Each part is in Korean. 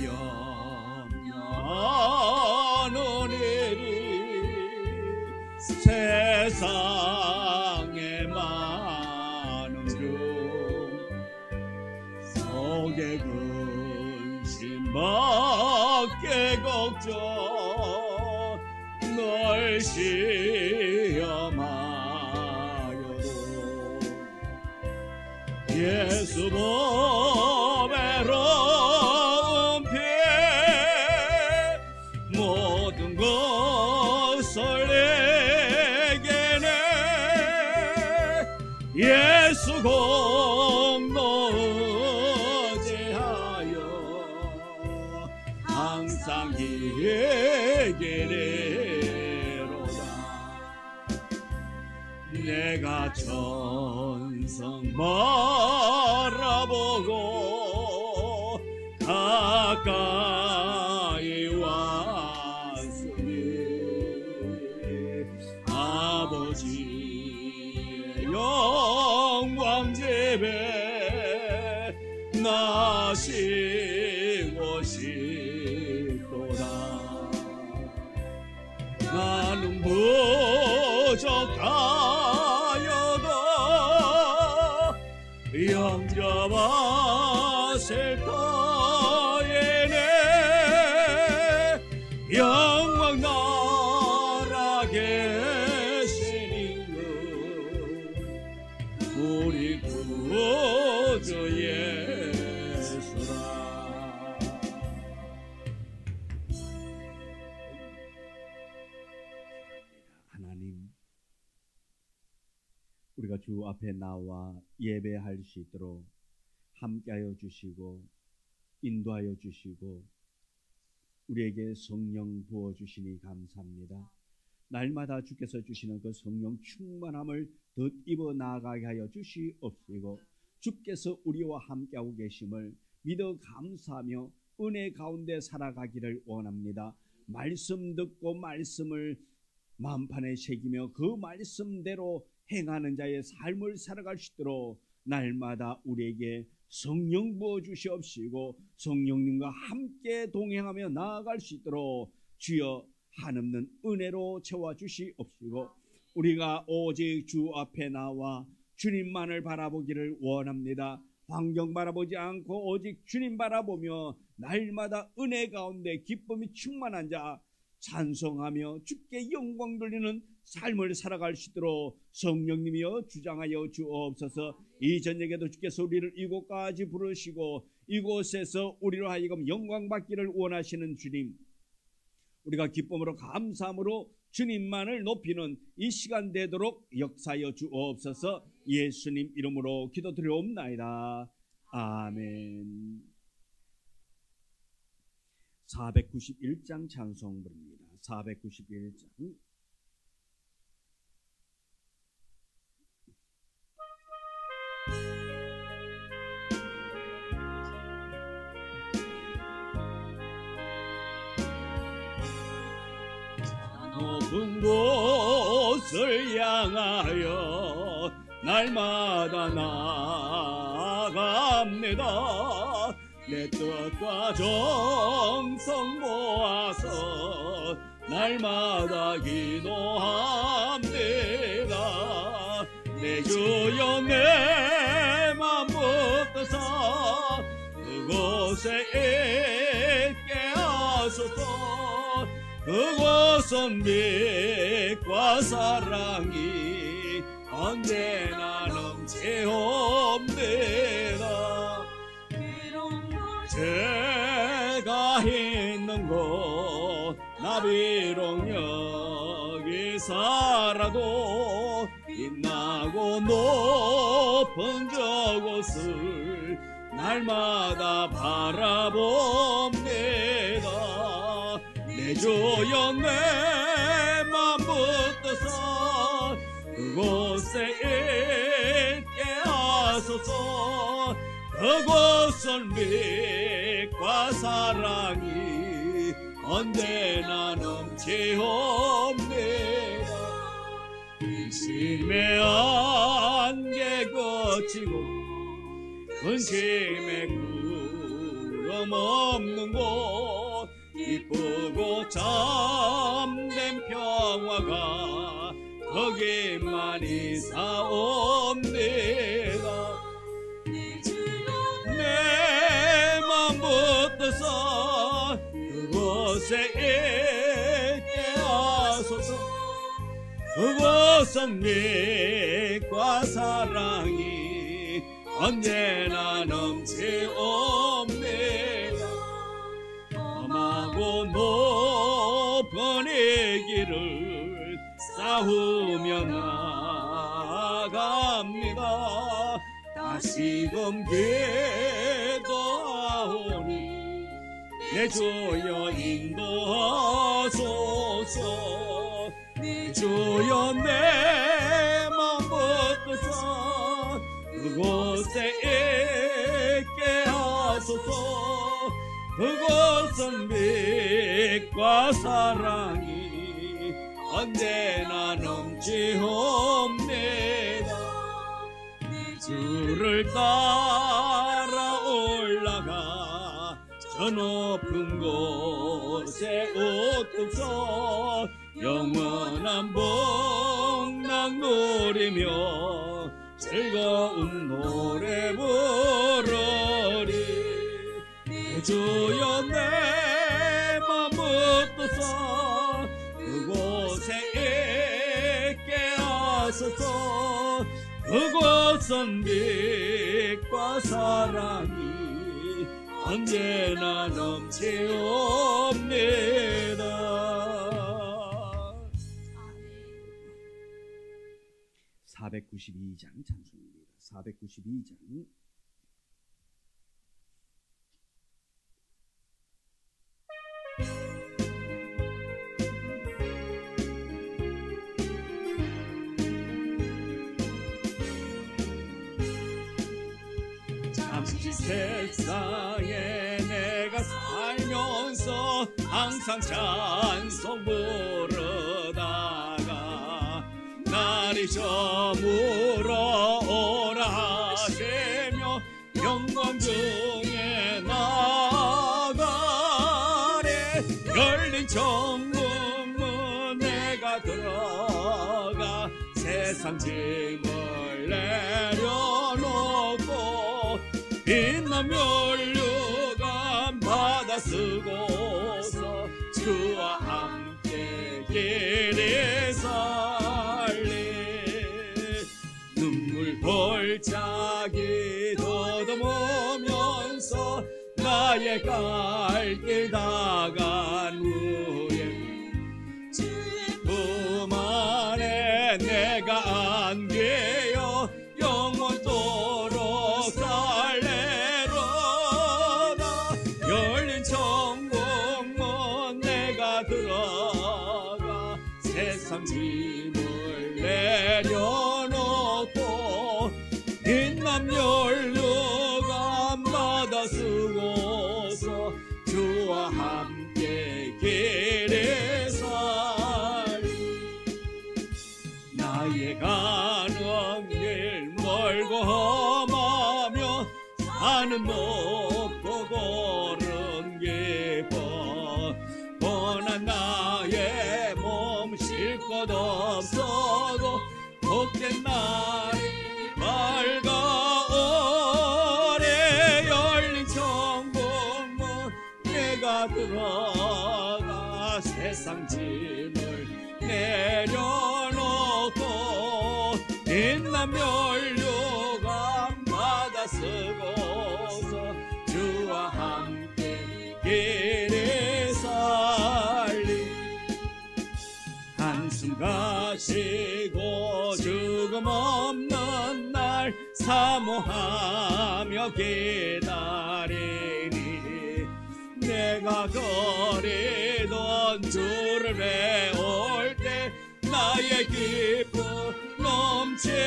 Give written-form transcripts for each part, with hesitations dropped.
염려하는 일이 세상에 많은 중 속에 근심밖에 걱정 널 시험하여도 예수 몸의 외로운 피 모든 것을 내게 내 예수 공로 의지하여 항상 길게로다. 내가 천성 바라보고 가까이 왔으니 아버지의 영광 집에 나시고 싶도다. 나는 부족하여도 영접하실 터에 내 영광 나라 계시는 우리 구주 예수라. 하나님, 우리가 주 앞에 나와 예배할 수 있도록 함께하여 주시고 인도하여 주시고 우리에게 성령 부어주시니 감사합니다. 날마다 주께서 주시는 그 성령 충만함을 덧입어 나아가게 하여 주시옵시고 주께서 우리와 함께하고 계심을 믿어 감사하며 은혜 가운데 살아가기를 원합니다. 말씀 듣고 말씀을 마음판에 새기며 그 말씀대로 행하는 자의 삶을 살아갈 수 있도록 날마다 우리에게 성령 부어주시옵시고 성령님과 함께 동행하며 나아갈 수 있도록 주여 한없는 은혜로 채워주시옵시고 우리가 오직 주 앞에 나와 주님만을 바라보기를 원합니다. 환경 바라보지 않고 오직 주님 바라보며 날마다 은혜 가운데 기쁨이 충만한 자 찬송하며 주께 영광 돌리는 삶을 살아갈 수 있도록 성령님이여 주장하여 주옵소서. 이 저녁에도 주께서 우리를 이곳까지 부르시고 이곳에서 우리로 하여금 영광 받기를 원하시는 주님, 우리가 기쁨으로 감사함으로 주님만을 높이는 이 시간 되도록 역사하여 주옵소서. 예수님 이름으로 기도드리옵나이다. 아멘. 491장 찬송 부릅니다. 491장. 높은 곳을 향하여 날마다 나아갑니다. 내 뜻과 정성 모아서 날마다 기도합니다. 내 주여 내 맘 붙드사 그곳에 있게 하소서. 그곳은 빛과 사랑이 언제나 넘치옵니다. 제가 있는 곳 나 비록 여기 살아도 빛나고 높은 저곳을 날마다 바라봅니다. 내 주여 내 맘 붙드사 그곳에 있게 하소서. 그곳은 빛과 사랑이 언제나 넘치옵니다. 근심의 안개 거치고 근심의 구름 없는 곳 기쁘고 참된 평화가 거기만 있사옵니다. 내 맘 붙들어서 그곳에 있게 하소서. 그곳은 믿과 사랑이 언제나 넘치옵니다. 험하고 높은 이 길을 싸우며 나아갑니다. 다시금 기도하오니 내 주여 인도하소서. 내 주여 내 맘 붙들어서 그곳에 있게 하소서. 그곳은 믿과 사랑이 언제나 넘치옵니다. 주를 따라 올라가 저 높은 곳에 웃고서 영원한 복락 누리며 즐거운 노래 부르리. 내 주여 내 맘 붙들어서 그곳에 있게 하소서. 그곳은 빛과 사랑이 언제나 넘치옵니다. 492장 찬송입니다. 492장. 잠시 세상에 내가 살면서 항상 찬송 부르다가 날이 저물어 오라 하시며 영광 중에 나가래. 열린 천국문 내가 들어가 세상 짐을 내려놓고 빛난 면류관 받아 쓰고서 주와 함께 길이 살리. 눈물 골짜기 더듬으면서 나의 갈 길 다간 후에 주의 품 안에 내가 안기어 영원토록 살래로다. 열린 천국문 내가 들어가 세상 짐을 내려놓고 빛난 면류관 받아 쓰고서 주와 함께 길이 살리. 나의 가는 길 멀고 험하며 산은 높고 고른 깊어 뻔한 나의 몸 쉴 곳 없어도 복된 날이 밝아오래. 열린 천국문 내가 들어가 세상 짐을 내려놓고 빛난 면류관 받아 쓰고서 주와 함께 길이 살리. 한숨 가시고 죽음 없는 날 사모하며 기다리니 내가 거리던 주를 배울 때 나의 기쁨 넘치네.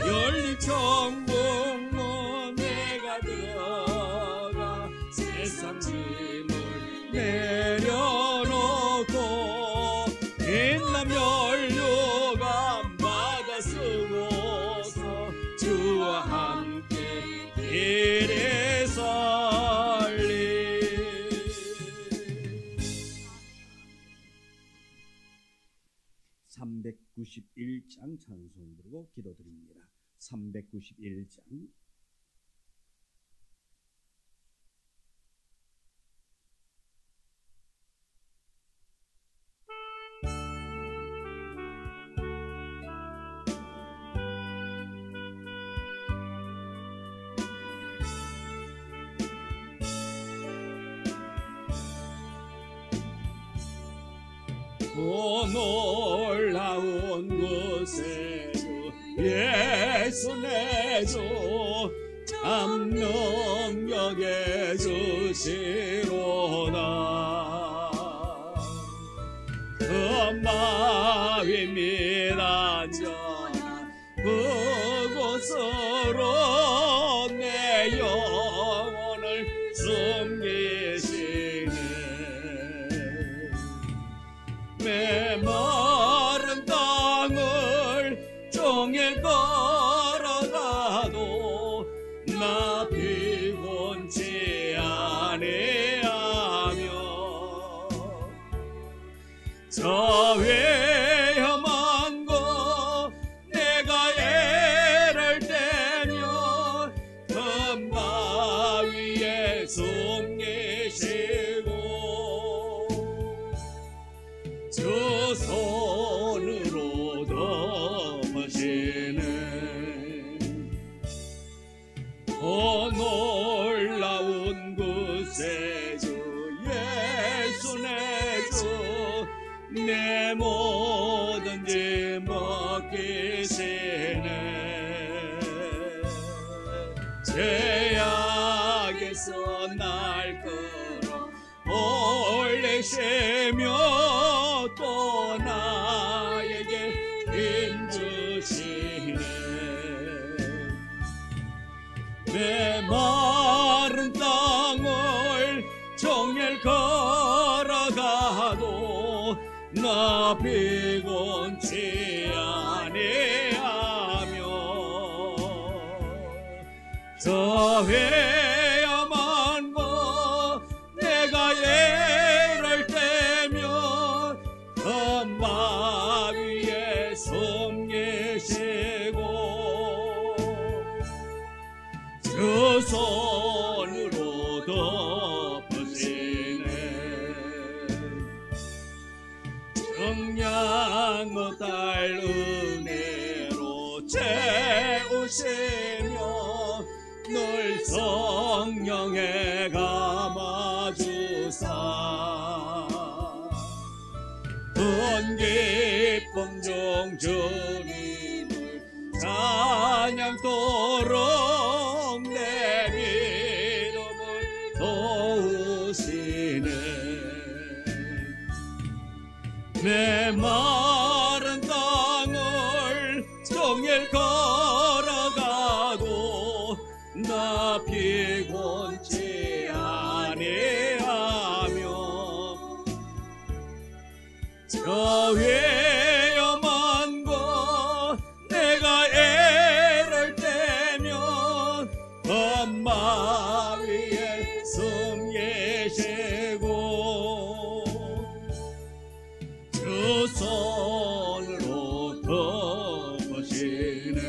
열린 천국문 내가 들어가 세상 짐을 내려놓고 빛난 면류관 받아 쓰고서 주와 함께 길이 391장 찬송 부르고 기도드립니다. 391장. 놀라운 것에 예수 내 주 참 능력에 주시로다. 그 마음이 미란전한 그곳으로 내 영혼을 숨기시네. 메마른 땅을 종일 걸어가도 나 피곤치 아니하며 저 위험한 곳 내가 애를 떼며 금바 위에 숨기시고 주 손으로 덮으시네. 놀라운 것에 주 예수 내 주 내 뭐든지 맡기시네. 죄악에서 날 끌어 올리시며 또 나에게 힘 주시네. 메마른 땅을 종일 걸어가도 나 피곤치 아니하며 저 위험한 곳 내가 애를 떼며 금바 위에 숨기시고 주 손으로 덮으시네. 정량 못할 은혜로 채우시며 늘 성령에 감아주사 큰 기쁨 중 주님을 찬양토록 내 믿음을 도우시네. 메마른 땅을 종일 걸어가도 나 피곤치 아니하며 저 위험한 곳 내가 애를 떼면 엄마 위에 숨기시고 주 손으로 덮으시네.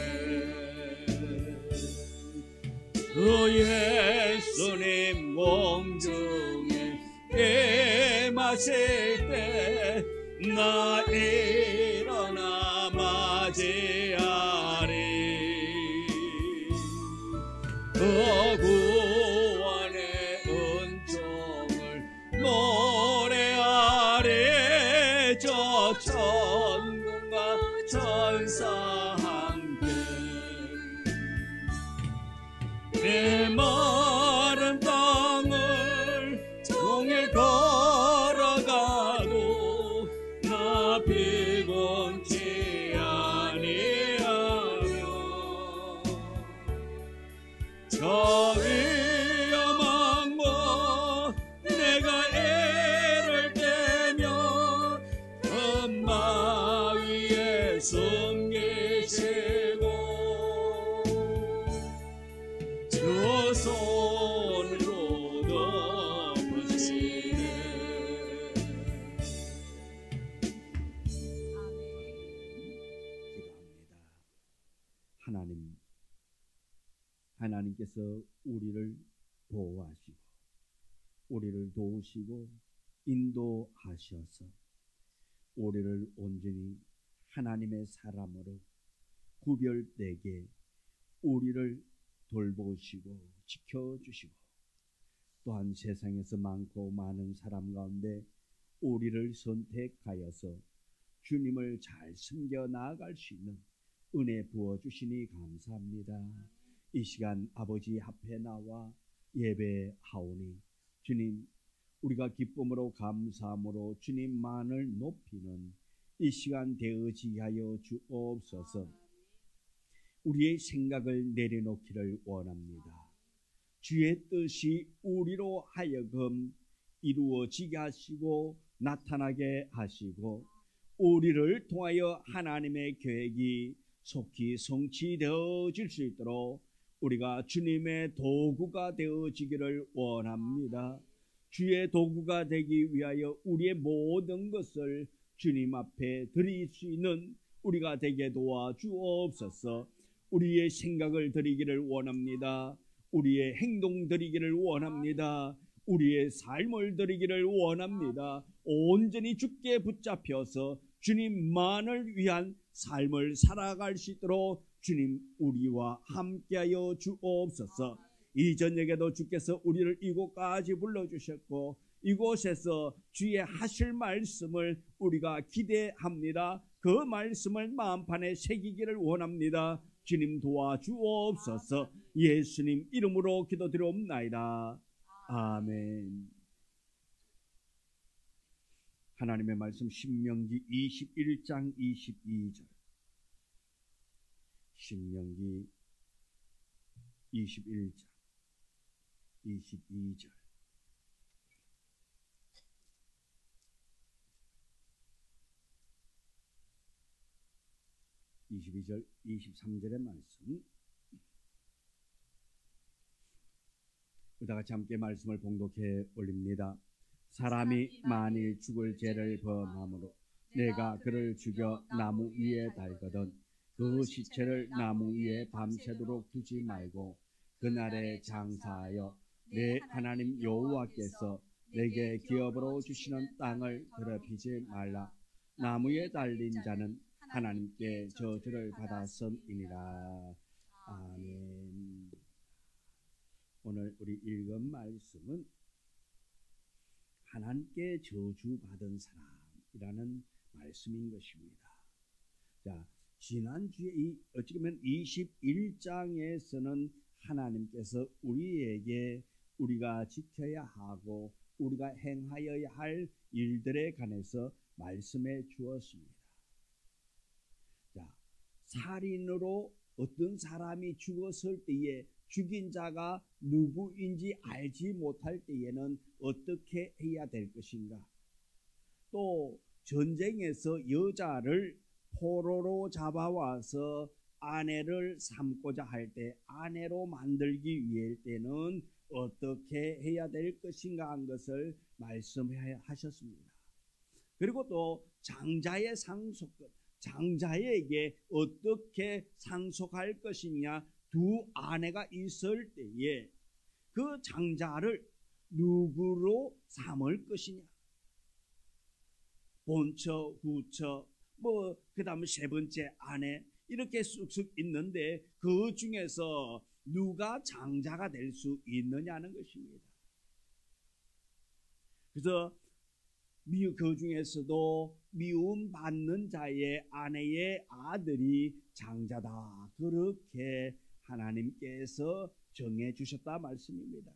주 예수님 공중에 임하실 때 나 일어나 맞이하리. 그 구원의 은총을 노래하리. 저 천군과 천사 함께 메마른 땅을 종일 걸어가도 나 피곤치 아니하며 저 위험한 곳 내가 애를 떼며 엄마 위에 숨기 하나님께서 우리를 보호하시고 우리를 도우시고 인도하셔서 우리를 온전히 하나님의 사람으로 구별되게 우리를 돌보시고 지켜주시고 또한 세상에서 많고 많은 사람 가운데 우리를 선택하여서 주님을 잘 섬겨 나아갈 수 있는 은혜 부어주시니 감사합니다. 이 시간 아버지 앞에 나와 예배하오니 주님, 우리가 기쁨으로 감사함으로 주님만을 높이는 이 시간 되어지게 하여 주옵소서. 우리의 생각을 내려놓기를 원합니다. 주의 뜻이 우리로 하여금 이루어지게 하시고 나타나게 하시고 우리를 통하여 하나님의 계획이 속히 성취되어질 수 있도록 우리가 주님의 도구가 되어지기를 원합니다. 주의 도구가 되기 위하여 우리의 모든 것을 주님 앞에 드릴 수 있는 우리가 되게 도와주옵소서. 우리의 생각을 드리기를 원합니다. 우리의 행동 드리기를 원합니다. 우리의 삶을 드리기를 원합니다. 온전히 주께 붙잡혀서 주님만을 위한 삶을 살아갈 수 있도록 주님 우리와 함께하여 주옵소서. 이 저녁에도 주께서 우리를 이곳까지 불러주셨고 이곳에서 주의 하실 말씀을 우리가 기대합니다. 그 말씀을 마음판에 새기기를 원합니다. 주님 도와주옵소서. 예수님 이름으로 기도드리옵나이다. 아멘. 하나님의 말씀 신명기 21장 22절. 신명기 21장 22절. (22절) 23절의 말씀 우리가 같이 함께 말씀을 봉독해 올립니다. 사람이 만일 죽을 죄를 범함으로 내가 그를 죽여 나무 위에 달거든 그 시체를 나무 위에 밤새도록 두지 말고 그날에 장사하여 내 하나님 여호와께서 내게 기업으로 주시는 땅을 더럽히지 말라. 나무에 달린 자는 하나님께 저주를 받았음이니라. 아멘. 오늘 우리 읽은 말씀은 하나님께 저주받은 사람이라는 말씀인 것입니다. 자, 지난주에 어찌 보면 21장에서는 하나님께서 우리에게 우리가 지켜야 하고 우리가 행하여야 할 일들에 관해서 말씀해 주었습니다. 자, 살인으로 어떤 사람이 죽었을 때에 죽인 자가 누구인지 알지 못할 때에는 어떻게 해야 될 것인가? 또 전쟁에서 여자를 포로로 잡아와서 아내를 삼고자 할 때 아내로 만들기 위할 때는 어떻게 해야 될 것인가 한 것을 말씀하셨습니다. 그리고 또 장자의 상속권, 장자에게 어떻게 상속할 것이냐, 두 아내가 있을 때에 그 장자를 누구로 삼을 것이냐, 본처, 후처, 그 다음에 세 번째 아내 이렇게 쑥쑥 있는데 그 중에서 누가 장자가 될 수 있느냐는 것입니다. 그래서 그 중에서도 미움받는 자의 아내의 아들이 장자다, 그렇게 하나님께서 정해주셨다 말씀입니다.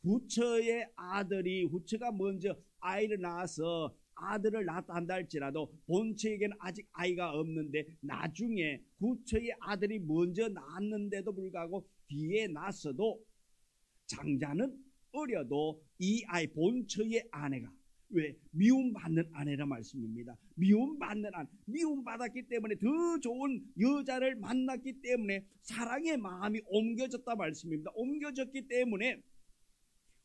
후처의 아들이, 후처가 먼저 아이를 낳아서 아들을 낳았다 한다 할지라도 본처에게는 아직 아이가 없는데 나중에 후처의 아들이 먼저 낳았는데도 불구하고 뒤에 낳았어도 장자는 어려도 이 아이 본처의 아내가, 왜? 미움받는 아내라 말씀입니다. 미움받는 아내, 미움받았기 때문에 더 좋은 여자를 만났기 때문에 사랑의 마음이 옮겨졌다 말씀입니다. 옮겨졌기 때문에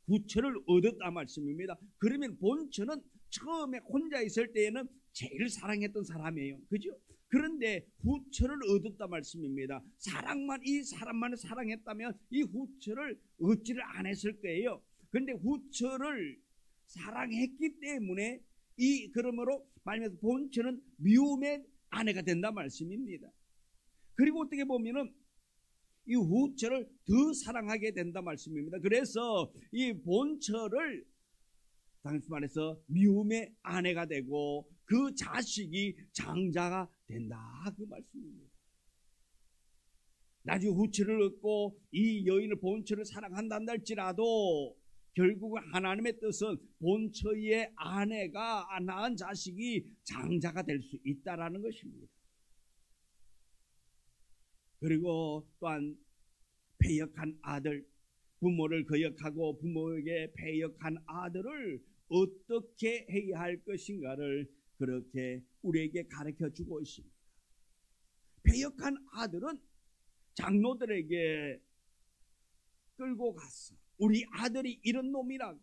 후처를 얻었다 말씀입니다. 그러면 본처는 처음에 혼자 있을 때에는 제일 사랑했던 사람이에요. 그죠? 그런데 후처를 얻었다 말씀입니다. 이 사람만을 사랑했다면 이 후처를 얻지를 안 했을 거예요. 그런데 후처를 사랑했기 때문에 그러므로 말하면서 본처는 미움의 아내가 된다 말씀입니다. 그리고 어떻게 보면은 이 후처를 더 사랑하게 된다 말씀입니다. 그래서 이 본처를 당시 말해서 미움의 아내가 되고 그 자식이 장자가 된다 그 말씀입니다. 나중에 후처를 얻고 이 여인을 본처를 사랑한다 할지라도 결국은 하나님의 뜻은 본처의 아내가 낳은 자식이 장자가 될 수 있다라는 것입니다. 그리고 또한 패역한 아들, 부모를 거역하고 부모에게 패역한 아들을 어떻게 해야 할 것인가를 그렇게 우리에게 가르쳐 주고 있습니다. 패역한 아들은 장로들에게 끌고 갔어. 우리 아들이 이런 놈이라고,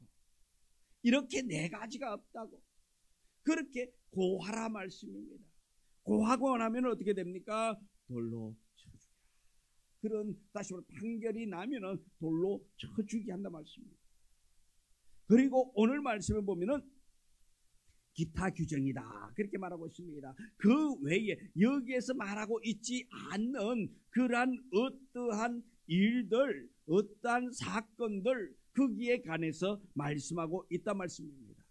이렇게 네 가지가 없다고 그렇게 고하라 말씀입니다. 고하고 나면 어떻게 됩니까? 돌로 쳐주게. 그런 다시 말해 판결이 나면은 돌로 쳐주게 한다 말씀입니다. 그리고 오늘 말씀을 보면은 기타 규정이다 그렇게 말하고 있습니다. 그 외에 여기에서 말하고 있지 않는 그러한 어떠한 일들, 어떠한 사건들 거기에 관해서 말씀하고 있다 말씀입니다.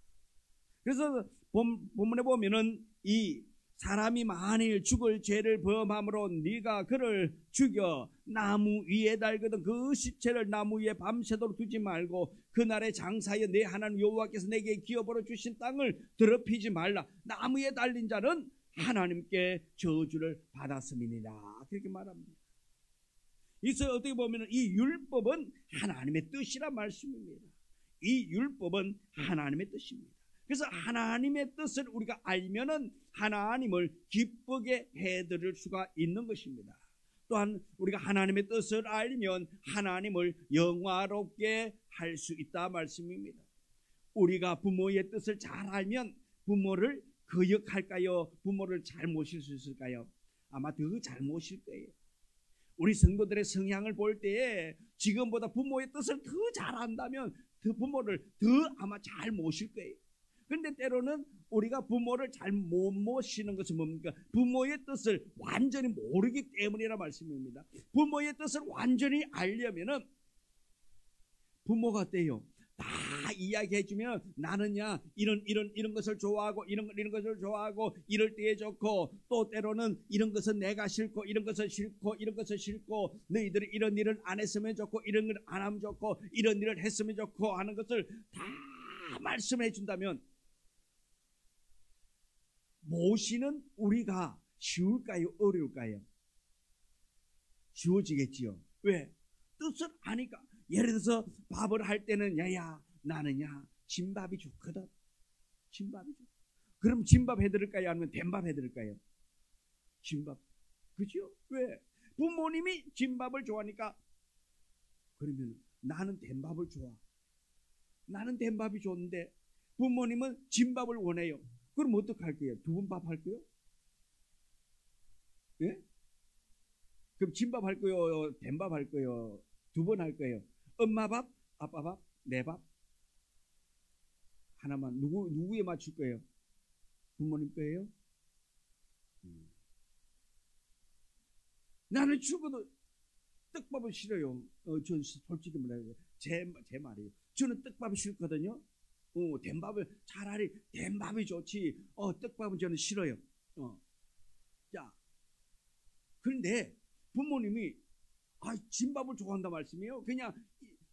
그래서 본문에 보면은 이 사람이 만일 죽을 죄를 범함으로 네가 그를 죽여 나무 위에 달거든 그 시체를 나무 위에 밤새도록 두지 말고 그날에 장사하여 내 하나님 여호와께서 내게 기업으로 주신 땅을 더럽히지 말라. 나무에 달린 자는 하나님께 저주를 받았음이니라 그렇게 말합니다. 그래서 어떻게 보면 이 율법은 하나님의 뜻이란 말씀입니다. 이 율법은 하나님의 뜻입니다. 그래서 하나님의 뜻을 우리가 알면은 하나님을 기쁘게 해드릴 수가 있는 것입니다. 또한 우리가 하나님의 뜻을 알면 하나님을 영화롭게 할 수 있다 말씀입니다. 우리가 부모의 뜻을 잘 알면 부모를 거역할까요? 부모를 잘 모실 수 있을까요? 아마 더 잘 모실 거예요. 우리 성도들의 성향을 볼 때에 지금보다 부모의 뜻을 더 잘 안다면 그 부모를 더 아마 잘 모실 거예요. 그런데 때로는 우리가 부모를 잘 못 모시는 것은 뭡니까? 부모의 뜻을 완전히 모르기 때문이라 말씀입니다. 부모의 뜻을 완전히 알려면은 부모가 어때요? 다 이야기해주면 나는야 이런 것을 좋아하고 이런 것을 좋아하고 이럴 때에 좋고 또 때로는 이런 것은 내가 싫고 이런 것은 싫고 이런 것은 싫고 너희들이 이런 일을 안 했으면 좋고 이런 걸 안 하면 좋고 이런 일을 했으면 좋고 하는 것을 다 말씀해 준다면 모시는 우리가 쉬울까요? 어려울까요? 쉬워지겠지요. 왜? 뜻을 아니까. 예를 들어서 밥을 할 때는 야야 나는야 진밥이 좋거든. 진밥이 좋. 그럼 진밥 해드릴까요? 아니면 된밥 해드릴까요? 진밥. 그죠? 왜? 부모님이 진밥을 좋아하니까 그러면 나는 된밥을 좋아. 나는 된밥이 좋은데 부모님은 진밥을 원해요. 그럼 어떡할게요? 두 번 밥 할 거요? 예? 그럼 진밥 할 거요? 된밥 할 거요? 두 번 할 거예요? 엄마 밥? 아빠 밥? 내 밥? 하나만 누구에 맞출 거예요? 부모님 거예요? 나는 죽어도 떡밥은 싫어요. 전 솔직히 말해요. 제 말이에요. 저는 떡밥이 싫거든요. 된밥을 차라리 된밥이 좋지. 떡밥은 저는 싫어요. 자, 그런데 부모님이 진밥을 좋아한다 말씀이에요. 그냥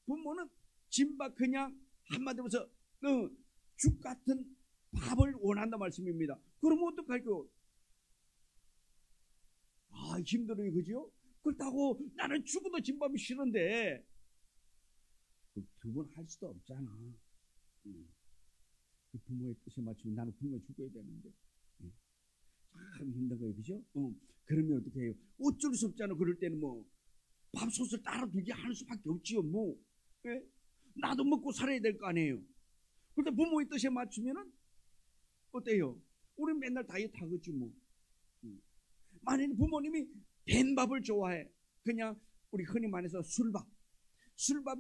부모는 진밥 그냥 한마디로 해서 죽 같은 밥을 원한다 말씀입니다. 그러면 어떡할까요? 힘들어요, 그죠? 그렇다고 나는 죽어도 진밥이 싫은데 두 번 할 수도 없잖아. 그 부모의 뜻에 맞추면 나는 굶어 죽어야 되는데 참 힘든 거예요, 그죠? 그러면 어떻게 해요? 어쩔 수 없잖아. 그럴 때는 뭐 밥솥을 따로 두게 할 수밖에 없지요. 뭐 예? 나도 먹고 살아야 될 거 아니에요. 그런데 부모의 뜻에 맞추면은 어때요? 우리 맨날 다이어트 하겠지 뭐. 만약에 부모님이 된 밥을 좋아해. 그냥 우리 흔히 말해서 술밥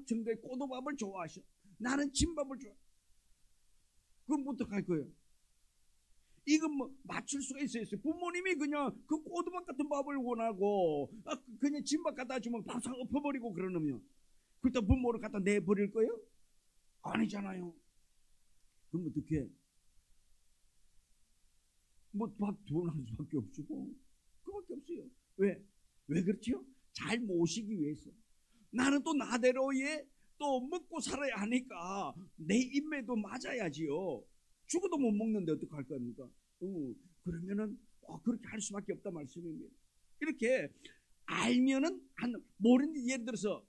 정도의 꼬도밥을 좋아하셔. 나는 진밥을 좋아해. 그럼 어떡할 거예요? 이건 뭐 맞출 수가 있어요. 부모님이 그냥 그 꼬두밥 같은 밥을 원하고 그냥 진밥 갖다 주면 밥상 엎어버리고 그러면 그렇다고 부모를 갖다 내버릴 거예요? 아니잖아요. 그럼 어떻게? 뭐 밥 두 번 하는 수밖에 없고 그밖에 없어요. 왜? 왜 그렇죠? 잘 모시기 위해서. 나는 또 나대로의 또 먹고 살아야 하니까 내 입에도 맞아야지요. 죽어도 못 먹는데 어떡할 겁니까? 그러면은 그렇게 할 수밖에 없다 말씀입니다. 이렇게 알면은 모르는, 예를 들어서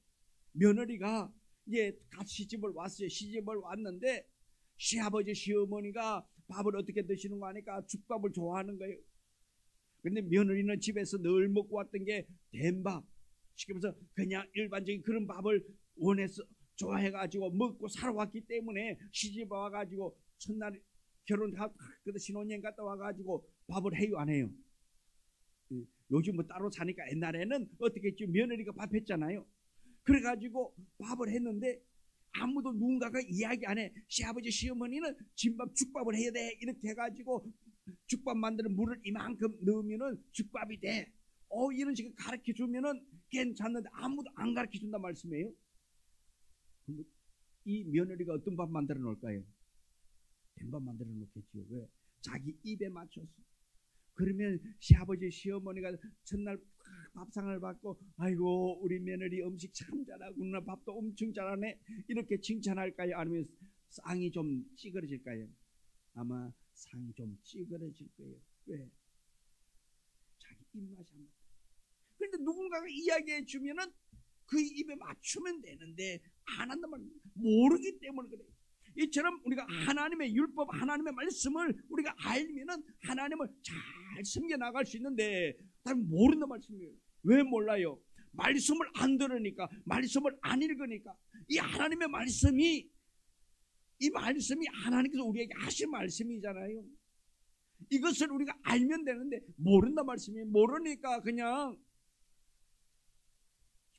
며느리가 이제 같이 시집을 왔어요. 시집을 왔는데 시아버지 시어머니가 밥을 어떻게 드시는 거 하니까 죽밥을 좋아하는 거예요. 근데 며느리는 집에서 늘 먹고 왔던 게 된밥, 시키면서 그냥 일반적인 그런 밥을 원해서 좋아해가지고 먹고 살아왔기 때문에 시집 와가지고 첫날 결혼하고 신혼여행 갔다 와가지고 밥을 해요, 안 해요? 요즘 뭐 따로 사니까 옛날에는 어떻게 했지? 며느리가 밥 했잖아요. 그래가지고 밥을 했는데 아무도 누군가가 이야기 안 해. 시아버지 시어머니는 진밥 죽밥을 해야 돼. 이렇게 해가지고 죽밥 만드는 물을 이만큼 넣으면은 죽밥이 돼. 이런 식으로 가르쳐 주면은 괜찮는데 아무도 안 가르쳐 준단 말씀이에요. 이 며느리가 어떤 밥 만들어 놓을까요? 된밥 만들어 놓겠지요. 왜? 자기 입에 맞춰서. 그러면 시아버지 시어머니가 첫날 밥상을 받고 아이고 우리 며느리 음식 참 잘하구나, 밥도 엄청 잘하네, 이렇게 칭찬할까요? 아니면 쌍이 좀 찌그러질까요? 아마 상이 좀 찌그러질 거예요. 왜? 자기 입맛이 안 맞다. 그런데 누군가가 이야기해 주면은 그 입에 맞추면 되는데 안 한단 말이에요. 모르기 때문에 그래요. 이처럼 우리가 하나님의 율법, 하나님의 말씀을 우리가 알면은 하나님을 잘 섬겨 나갈 수 있는데 다 모른단 말씀이에요. 왜 몰라요? 말씀을 안 들으니까, 말씀을 안 읽으니까. 이 하나님의 말씀이, 이 말씀이 하나님께서 우리에게 하신 말씀이잖아요. 이것을 우리가 알면 되는데 모른단 말씀이에요. 모르니까 그냥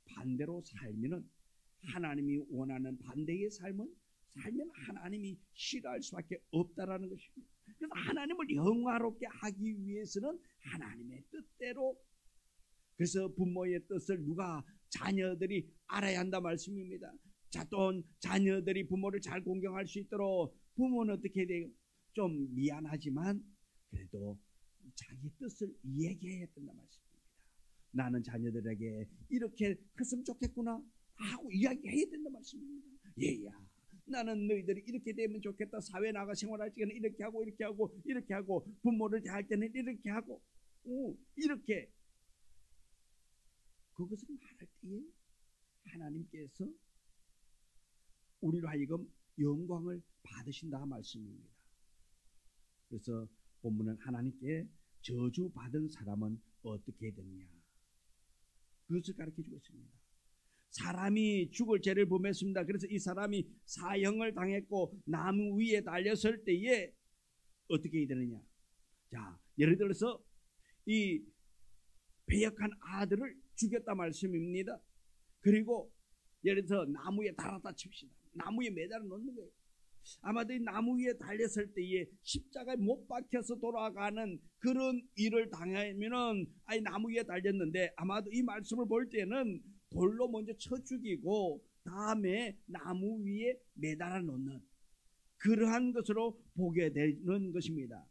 반대로 살면은, 하나님이 원하는 반대의 삶은 살면 하나님이 싫어할 수밖에 없다라는 것입니다. 그래서 하나님을 영화롭게 하기 위해서는 하나님의 뜻대로, 그래서 부모의 뜻을 자녀들이 알아야 한다 말씀입니다. 또 자녀들이 부모를 잘 공경할 수 있도록 부모는 어떻게 돼요? 좀 미안하지만 그래도 자기 뜻을 얘기해야 된다 말씀입니다. 나는 자녀들에게 이렇게 했으면 좋겠구나 하고 이야기해야 된다 말씀입니다. 얘야, 나는 너희들이 이렇게 되면 좋겠다. 사회 나가 생활할 때는 이렇게 하고 이렇게 하고 이렇게 하고, 부모를 대할 때는 이렇게 하고 이렇게. 그것을 말할 때에 하나님께서 우리로 하여금 영광을 받으신다 말씀입니다. 그래서 본문은 하나님께 저주받은 사람은 어떻게 되느냐, 그것을 가르쳐주고 있습니다. 사람이 죽을 죄를 범했습니다. 그래서 이 사람이 사형을 당했고 나무 위에 달렸을 때에 어떻게 해야 되느냐. 자, 예를 들어서 이 배역한 아들을 죽였다 말씀입니다. 그리고 예를 들어서 나무에 달았다 칩시다. 나무에 매달아 놓는 거예요. 아마도 이 나무 위에 달렸을 때에 십자가에 못 박혀서 돌아가는 그런 일을 당하면은, 나무 위에 달렸는데 아마도 이 말씀을 볼 때는 돌로 먼저 쳐 죽이고 다음에 나무 위에 매달아 놓는 그러한 것으로 보게 되는 것입니다.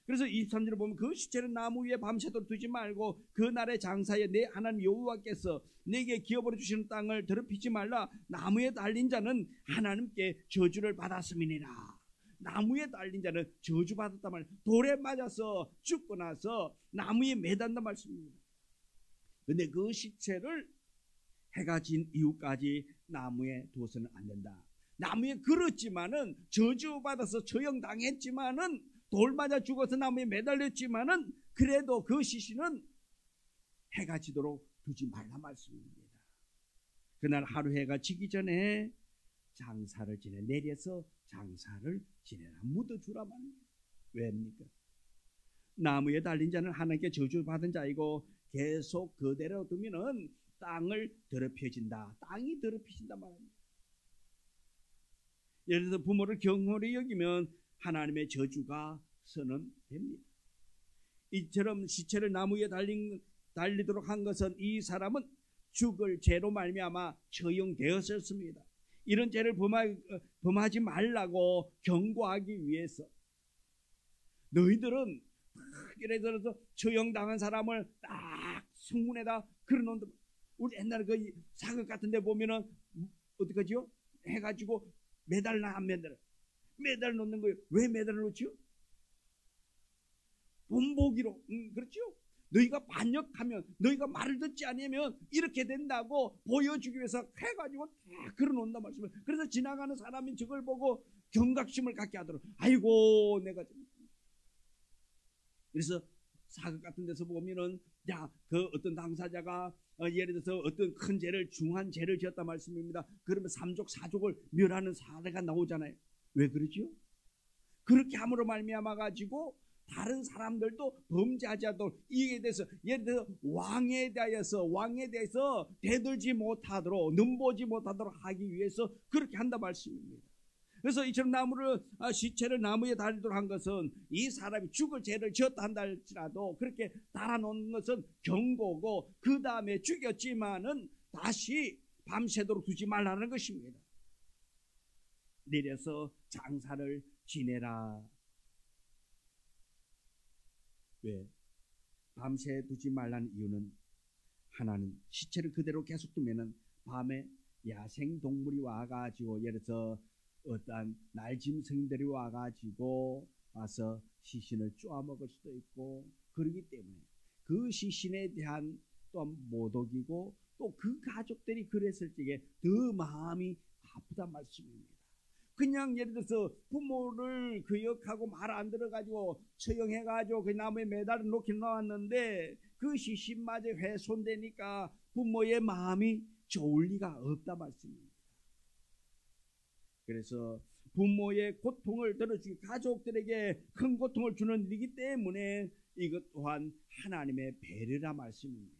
그래서 23절을 보면 그 시체는 나무 위에 밤새도록 두지 말고 그날의 장사에 내 하나님 여호와께서 내게 기업으로 주시는 땅을 더럽히지 말라. 나무에 달린 자는 하나님께 저주를 받았음이니라. 나무에 달린 자는 저주받았단 말이에요. 돌에 맞아서 죽고 나서 나무에 매단단 말씀입니다. 근데 그 시체를 해가 진 이후까지 나무에 두어서는 안 된다. 나무에 걸었지만은, 저주받아서 처형당했지만은, 돌 맞아 죽어서 나무에 매달렸지만은 그래도 그 시신은 해가 지도록 두지 말라 말씀입니다. 그날 하루 해가 지기 전에 장사를 내려서 장사를 지내라, 묻어주라 말입니다. 왜입니까? 나무에 달린 자는 하나님께 저주받은 자이고 계속 그대로 두면은 땅을 더럽혀진다. 땅이 더럽혀진다 말합니다. 예를 들어서 부모를 경홀히 여기면 하나님의 저주가 선언됩니다. 이처럼 시체를 나무에 달리도록 한 것은 이 사람은 죽을 죄로 말미암아 처형되었었습니다. 이런 죄를 범하지 말라고 경고하기 위해서 너희들은 예를 들어서 처형당한 사람을 딱 성문에다 걸어놓는다. 우리 옛날에 그 사극 같은 데 보면은 어떡하죠? 해가지고 매달나 안 매달아? 매달 놓는 거예요. 왜 매달 놓지요? 본보기로. 그렇죠? 너희가 반역하면, 너희가 말을 듣지 않으면 이렇게 된다고 보여주기 위해서 해가지고 다 걸어놓는단 말씀이에요. 그래서 지나가는 사람이 저걸 보고 경각심을 갖게 하도록, 아이고 내가. 그래서 사극 같은 데서 보면은 그 어떤 당사자가 예를 들어서 어떤 큰 죄를, 중한 죄를 지었단 말씀입니다. 그러면 삼족 사족을 멸하는 사례가 나오잖아요. 왜 그러죠? 그렇게 함으로 말미암아 가지고 다른 사람들도 범죄하지 않도록, 이에 대해서 예를 들어 왕에 대해서 대들지 못하도록, 넘보지 못하도록 하기 위해서 그렇게 한다 말씀입니다. 그래서 이처럼 시체를 나무에 달리도록 한 것은 이 사람이 죽을 죄를 지었다 한다 할지라도 그렇게 달아놓는 것은 경고고, 그 다음에 죽였지만은 다시 밤새도록 두지 말라는 것입니다. 내려서 장사를 지내라. 왜? 밤새 두지 말라는 이유는, 하나는 시체를 그대로 계속 두면은 밤에 야생동물이 와가지고, 예를 들어서 어떤 날짐승들이 와가지고 와서 시신을 쪼아먹을 수도 있고, 그러기 때문에 그 시신에 대한 또한 모독이고, 또 그 가족들이 그랬을 적에 더 마음이 아프단 말씀입니다. 그냥 예를 들어서 부모를 기억하고 말 안 들어가지고 처형해가지고 그 나무에 매달아 놓긴 놓았는데 그 시신마저 훼손되니까 부모의 마음이 좋을 리가 없다 말씀입니다. 그래서 부모의 고통을 들어주기, 가족들에게 큰 고통을 주는 일이기 때문에 이것 또한 하나님의 배려라 말씀입니다.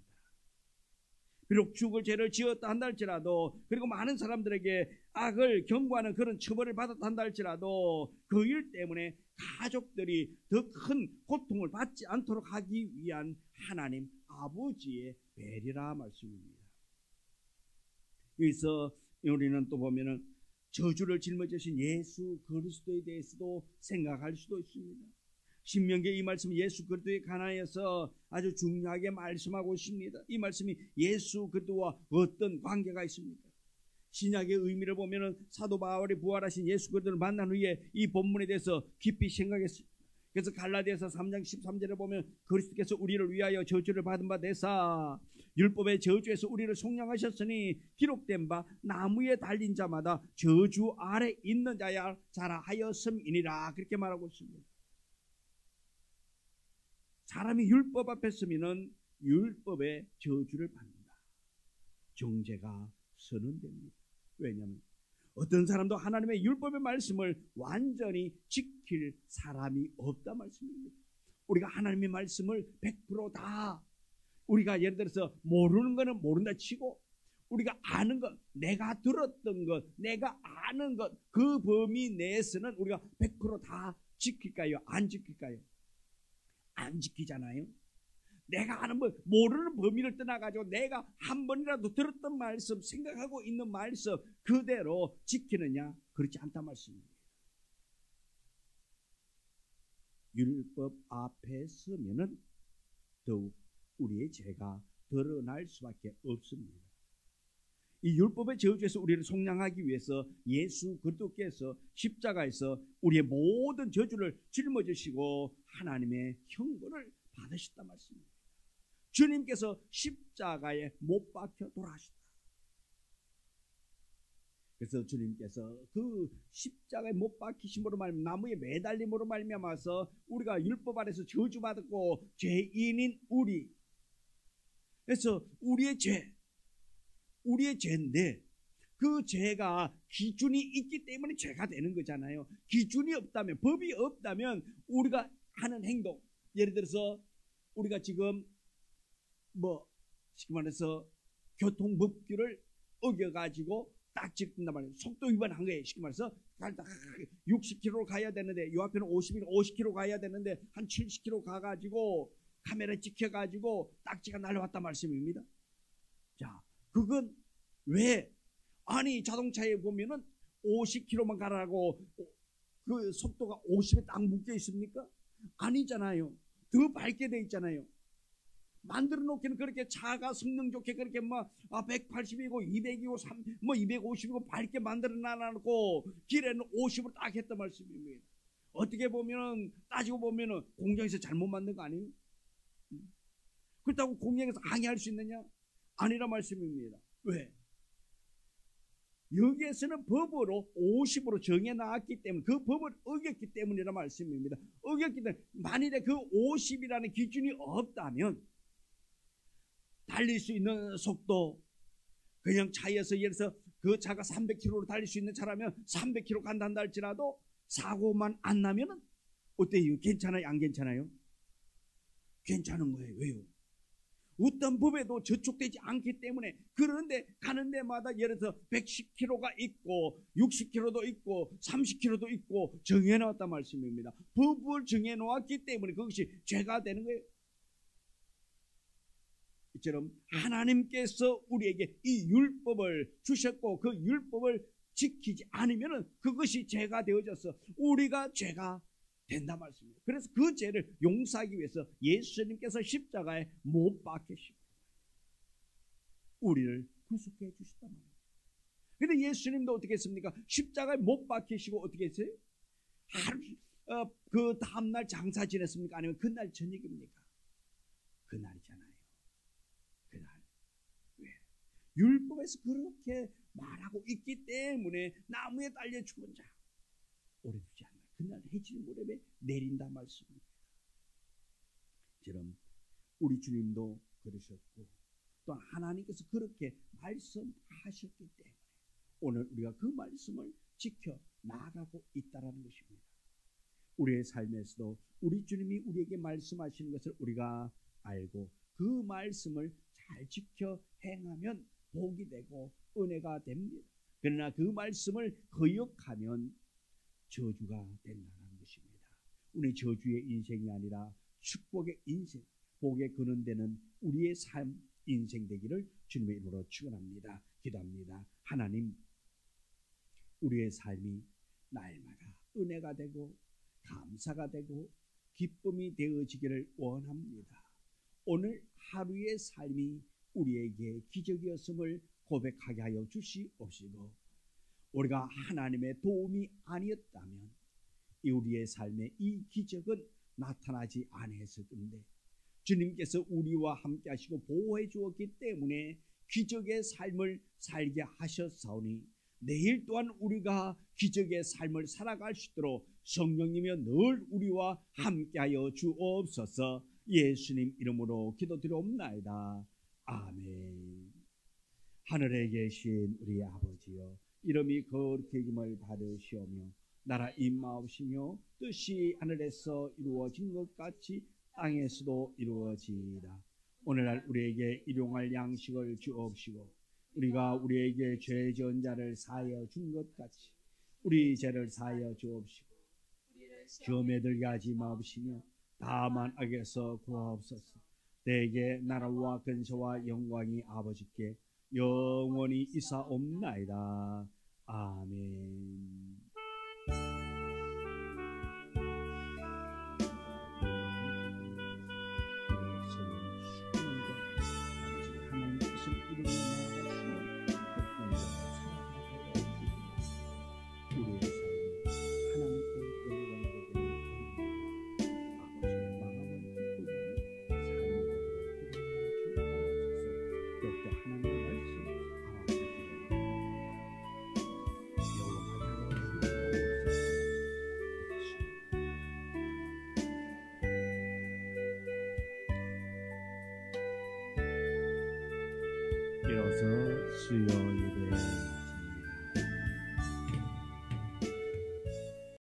비록 죽을 죄를 지었다 한다 할지라도, 그리고 많은 사람들에게 악을 경고하는 그런 처벌을 받았다 한다 할지라도 그 일 때문에 가족들이 더 큰 고통을 받지 않도록 하기 위한 하나님 아버지의 배려라 말씀입니다. 여기서 우리는 또 보면은 저주를 짊어지신 예수 그리스도에 대해서도 생각할 수도 있습니다. 신명기의 이 말씀은 예수 그리스도에 관하여서 아주 중요하게 말씀하고 있습니다. 이 말씀이 예수 그리스도와 어떤 관계가 있습니까? 신약의 의미를 보면은 사도 바울이 부활하신 예수 그리스도를 만난 후에 이 본문에 대해서 깊이 생각했습니다. 그래서 갈라디아서 3장 13절에 보면 그리스도께서 우리를 위하여 저주를 받은 바 되사 율법의 저주에서 우리를 속량하셨으니 기록된 바 나무에 달린 자마다 저주 아래 있는 자라 하였음이니라, 그렇게 말하고 있습니다. 사람이 율법 앞에 서면은 율법의 저주를 받는다. 정죄가 선언됩니다. 왜냐하면 어떤 사람도 하나님의 율법의 말씀을 완전히 지킬 사람이 없다 말씀입니다. 우리가 하나님의 말씀을 100% 다, 우리가 예를 들어서 모르는 거는 모른다 치고, 우리가 아는 것, 내가 들었던 것, 내가 아는 것, 그 범위 내에서는 우리가 100% 다 지킬까요? 안 지킬까요? 안 지키잖아요. 내가 아는 뭐 모르는 범위를 떠나가지고 내가 한 번이라도 들었던 말씀, 생각하고 있는 말씀 그대로 지키느냐? 그렇지 않단 말씀입니다. 율법 앞에 서면은 더욱 우리의 죄가 드러날 수밖에 없습니다. 이 율법의 저주에서 우리를 속량하기 위해서 예수 그리스도께서 십자가에서 우리의 모든 저주를 짊어지시고 하나님의 형벌을 받으셨단 말씀입니다. 주님께서 십자가에 못 박혀 돌아가셨다. 그래서 주님께서 그 십자가에 못 박히심으로 말미암아, 나무에 매달림으로 말미암아서 우리가 율법 아래서 저주받았고 죄인인 우리, 그래서 우리의 죄인데 그 죄가 기준이 있기 때문에 죄가 되는 거잖아요. 기준이 없다면, 법이 없다면 우리가 하는 행동, 예를 들어서 우리가 지금 쉽게 말해서 교통법규를 어겨가지고 딱 찍는단 말이에요. 속도 위반한 거예요. 쉽게 말해서 60km 가야 되는데 요 앞에는 50km 가야 되는데 한 70km 가가지고 카메라 찍혀가지고 딱지가 날라왔단 말씀입니다. 자, 그건 왜? 아니, 자동차에 보면은 50km만 가라고 그 속도가 50에 딱 묶여 있습니까? 아니잖아요. 더 밝게 돼 있잖아요. 만들어 놓기는 그렇게 차가 성능 좋게 그렇게 180이고 200이고 250이고 밝게 만들어 놔놓고 길에는 50으로 딱 했단 말씀입니다. 어떻게 보면은 따지고 보면은 공장에서 잘못 만든 거 아니에요? 그렇다고 공장에서 항의할 수 있느냐? 아니란 말씀입니다. 왜? 여기에서는 법으로 50으로 정해놨기 때문에 그 법을 어겼기 때문이란 말씀입니다. 어겼기 때문에 만일에 그 50이라는 기준이 없다면 달릴 수 있는 속도, 그냥 차에서 예를 들어서 그 차가 300km로 달릴 수 있는 차라면 300km 간다 할지라도 사고만 안 나면은 어때요? 괜찮아요? 안 괜찮아요? 괜찮은 거예요. 왜요? 어떤 법에도 저촉되지 않기 때문에. 그런데 가는 데마다 예를 들어서 110km가 있고 60km도 있고 30km도 있고 정해놓았단 말씀입니다. 법을 정해놓았기 때문에 그것이 죄가 되는 거예요. 이처럼 하나님께서 우리에게 이 율법을 주셨고 그 율법을 지키지 않으면 그것이 죄가 되어져서 우리가 죄가 된다 말씀입니다. 그래서 그 죄를 용서하기 위해서 예수님께서 십자가에 못 박히시고 우리를 구속해 주셨단 말이에요. 그런데 예수님도 어떻게 했습니까? 십자가에 못 박히시고 어떻게 했어요? 그 다음날 장사 지냈습니까? 아니면 그날 저녁입니까? 그날이잖아요. 그날. 왜? 율법에서 그렇게 말하고 있기 때문에 나무에 달려 죽은 자 오래 두지 않는다. 그날 해질 무렵에 내린다 말씀입니다. 처럼 우리 주님도 그러셨고 또 하나님께서 그렇게 말씀하셨기 때문에 오늘 우리가 그 말씀을 지켜 나아가고 있다는 것입니다. 우리의 삶에서도 우리 주님이 우리에게 말씀하시는 것을 우리가 알고 그 말씀을 잘 지켜 행하면 복이 되고 은혜가 됩니다. 그러나 그 말씀을 거역하면 저주가 된다는 것입니다. 우리 저주의 인생이 아니라 축복의 인생, 복의 근원되는 우리의 삶 인생 되기를 주님의 이름으로 축원합니다. 기도합니다. 하나님, 우리의 삶이 날마다 은혜가 되고 감사가 되고 기쁨이 되어지기를 원합니다. 오늘 하루의 삶이 우리에게 기적이었음을 고백하게 하여 주시옵시고 우리가 하나님의 도움이 아니었다면 우리의 삶에 이 기적은 나타나지 않았을 건데 주님께서 우리와 함께 하시고 보호해 주었기 때문에 기적의 삶을 살게 하셨사오니 내일 또한 우리가 기적의 삶을 살아갈 수 있도록 성령님이여 늘 우리와 함께하여 주옵소서. 예수님 이름으로 기도드리옵나이다. 아멘. 하늘에 계신 우리 아버지여, 이름이 거룩히 여김을 받으시오며 나라 임하옵시며 뜻이 하늘에서 이루어진 것 같이 땅에서도 이루어지이다. 오늘날 우리에게 일용할 양식을 주옵시고 우리가 우리에게 죄 지은 자를 사하여 준 것 같이 우리 죄를 사하여 주옵시고 시험에 들게 하지 마옵시며 다만 악에서 구하옵소서. 내게 나라와 근세와 영광이 아버지께 영원히 있사옵나이다. 아멘. 일어서 수요